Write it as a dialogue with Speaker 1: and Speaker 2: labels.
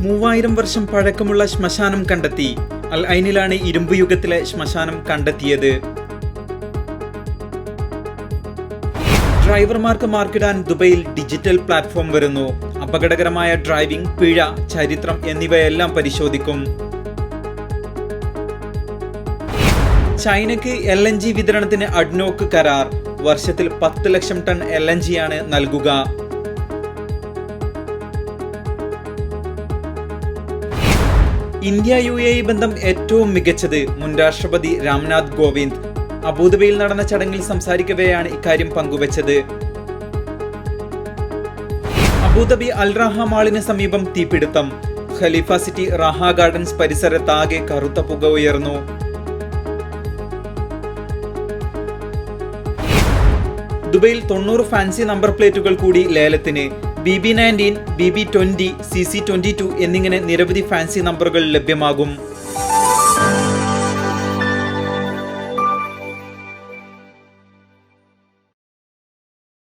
Speaker 1: 3000 വർഷം പഴക്കമുള്ള ശ്മശാനം കണ്ടെത്തി. അൽ ഐനിലാണ് ഇരുമ്പ് യുഗത്തിലെ ശ്മശാനം കണ്ടെത്തിയത്. ഡ്രൈവർമാർക്ക് മാർക്കിടാൻ ദുബൈയിൽ ഡിജിറ്റൽ പ്ലാറ്റ്ഫോം വരുന്നു. അപകടകരമായ ഡ്രൈവിംഗ്, പിഴ, ചരിത്രം എന്നിവയെല്ലാം പരിശോധിക്കും. ചൈനയ്ക്ക് LNG വിതരണത്തിന് അഡ്നോക്ക് കരാർ. വർഷത്തിൽ 10 ലക്ഷം ടൺ LNG ആണ് നൽകുക. ഇന്ത്യ UAE ബന്ധം ഏറ്റവും മികച്ചത് മുൻ രാഷ്ട്രപതി രാംനാഥ് കോവിന്ദ്. അബുദാബിയിൽ നടന്ന ചടങ്ങിൽ സംസാരിക്കവെയാണ് ഇക്കാര്യം പങ്കുവച്ചത്. അബുദാബി അൽ റാഹ മാളിന് സമീപം തീപിടുത്തം. ഖലീഫ സിറ്റി റാഹ ഗാർഡൻസ് പരിസരത്താകെ കറുത്ത പുക ഉയർന്നു. ദുബൈയിൽ 90 ഫാൻസി നമ്പർ പ്ലേറ്റുകൾ കൂടി ലേലത്തിന്. BB19, BB20, CC22 എന്നിങ്ങനെ നിരവധി ഫാൻസി നമ്പറുകൾ ലഭ്യമാകും.